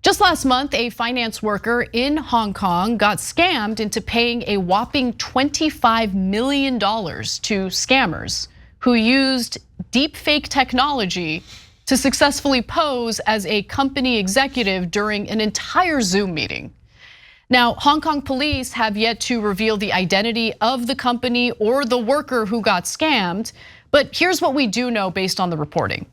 Just last month, a finance worker in Hong Kong got scammed into paying a whopping $25 million to scammers who used deepfake technology to successfully pose as a company executive during an entire Zoom meeting. Now, Hong Kong police have yet to reveal the identity of the company or the worker who got scammed, but here's what we do know based on the reporting.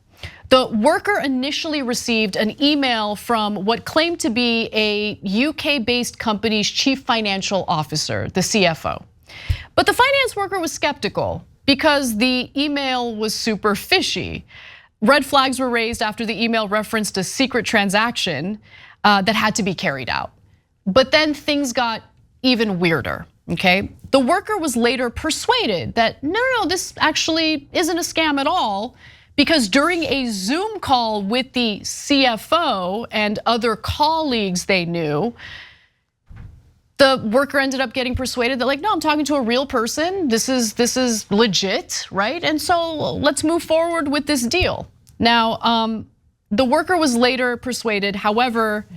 The worker initially received an email from what claimed to be a UK-based company's chief financial officer, the CFO. But the finance worker was skeptical because the email was super fishy. Red flags were raised after the email referenced a secret transaction that had to be carried out. But then things got even weirder, okay? The worker was later persuaded that no, this actually isn't a scam at all, because during a Zoom call with the CFO and other colleagues they knew, the worker ended up getting persuaded that like, no, I'm talking to a real person. This is legit, right? And so let's move forward with this deal. Now, the worker was later persuaded. However,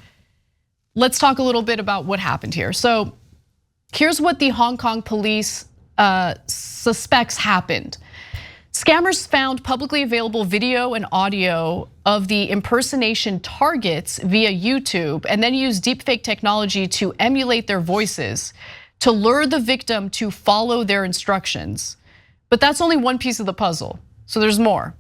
let's talk a little bit about what happened here. So here's what the Hong Kong police suspects happened. Scammers found publicly available video and audio of the impersonation targets via YouTube and then used deepfake technology to emulate their voices to lure the victim to follow their instructions. But that's only one piece of the puzzle, so there's more.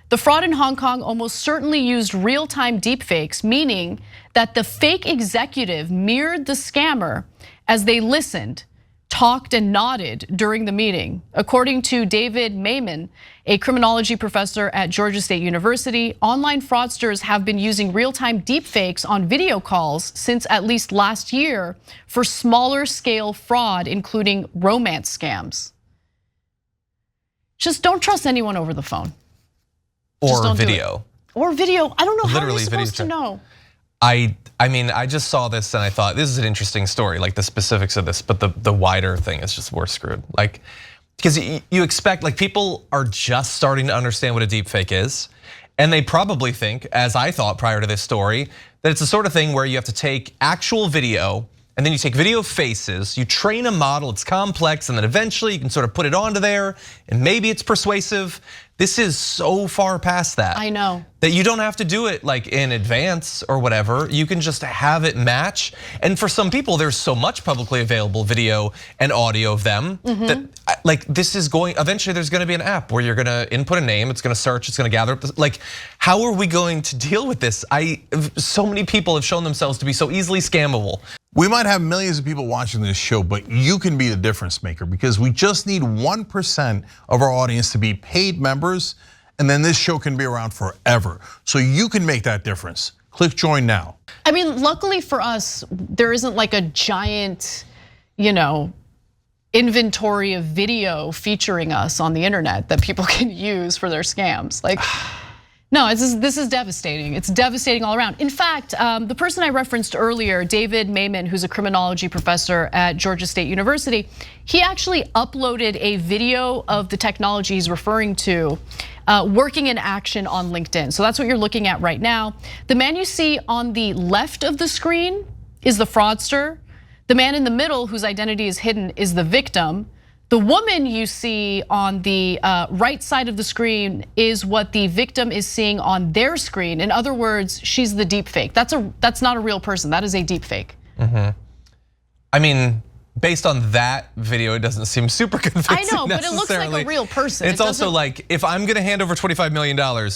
The fraud in Hong Kong almost certainly used real-time deepfakes, meaning that the fake executive mirrored the scammer as they listened, talked and nodded during the meeting. According to David Mayman, a criminology professor at Georgia State University, online fraudsters have been using real-time deepfakes on video calls since at least last year for smaller scale fraud, including romance scams. Just don't trust anyone over the phone. Or video. Or video, I don't know, how are you supposed to know? I mean, I just saw this and I thought this is an interesting story, like the specifics of this, but the wider thing is just we're screwed. Like, because you expect, like people are just starting to understand what a deepfake is. And they probably think, as I thought prior to this story, that it's the sort of thing where you have to take actual video and then you take video faces, you train a model, it's complex, and then eventually you can sort of put it onto there and maybe it's persuasive. This is so far past that. I know. That you don't have to do it like in advance or whatever. You can just have it match. And for some people, there's so much publicly available video and audio of them that like this is going, eventually there's gonna be an app where you're gonna input a name, it's gonna search, it's gonna gather, like how are we going to deal with this? So many people have shown themselves to be so easily scammable. We might have millions of people watching this show, but you can be the difference maker because we just need 1% of our audience to be paid members, and then this show can be around forever. So you can make that difference. Click join now. I mean, luckily for us, there isn't like a giant, inventory of video featuring us on the internet that people can use for their scams. Like, no, this is devastating. It's devastating all around. In fact, the person I referenced earlier, David Mayman, who's a criminology professor at Georgia State University, he actually uploaded a video of the technology he's referring to working in action on LinkedIn. So that's what you're looking at right now. The man you see on the left of the screen is the fraudster. The man in the middle, whose identity is hidden, is the victim. The woman you see on the right side of the screen is what the victim is seeing on their screen. In other words, she's the deepfake. That's not a real person. That is a deepfake. I mean, based on that video, it doesn't seem super convincing. I know, but it looks like a real person. It's also like, if I'm gonna hand over $25 million, I'm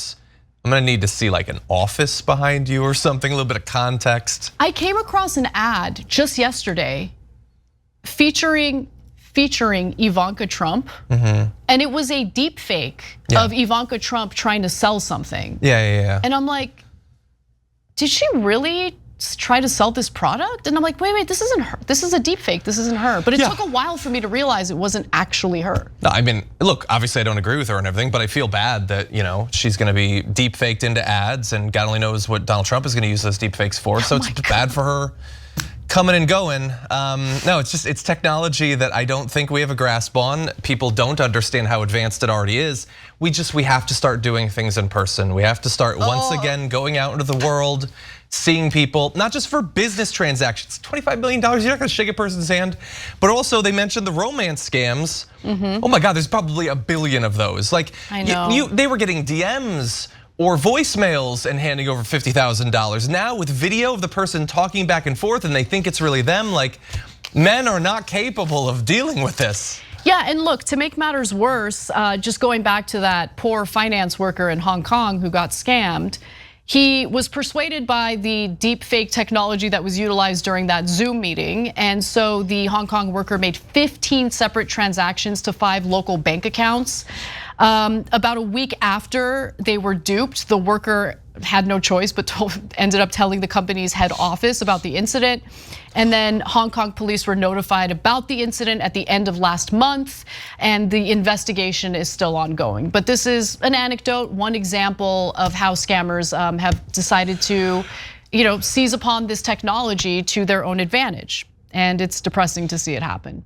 gonna need to see like an office behind you or something, a little bit of context. I came across an ad just yesterday featuring Ivanka Trump, and it was a deep fake of Ivanka Trump trying to sell something. Yeah. And I'm like, did she really try to sell this product? And I'm like, wait, this isn't her. This is a deep fake, this isn't her. But it took a while for me to realize it wasn't actually her. No, I mean, look, obviously I don't agree with her and everything, but I feel bad that she's gonna be deep faked into ads and God only knows what Donald Trump is gonna use those deep fakes for. So it's bad for her. Coming and going. No, it's technology that I don't think we have a grasp on. People don't understand how advanced it already is. We have to start doing things in person. We have to start once again going out into the world, seeing people, not just for business transactions, $25 million, you're not gonna shake a person's hand, but also they mentioned the romance scams. Oh my God, there's probably 1 billion of those. Like, I know. they were getting DMs or voicemails and handing over $50,000. Now with video of the person talking back and forth and they think it's really them, like, men are not capable of dealing with this. Yeah, and look, to make matters worse, just going back to that poor finance worker in Hong Kong who got scammed, he was persuaded by the deepfake technology that was utilized during that Zoom meeting. And so the Hong Kong worker made 15 separate transactions to 5 local bank accounts. About a week after they were duped, the worker had no choice but ended up telling the company's head office about the incident. And then Hong Kong police were notified about the incident at the end of last month, and the investigation is still ongoing. But this is an anecdote, one example of how scammers have decided to, seize upon this technology to their own advantage. And it's depressing to see it happen.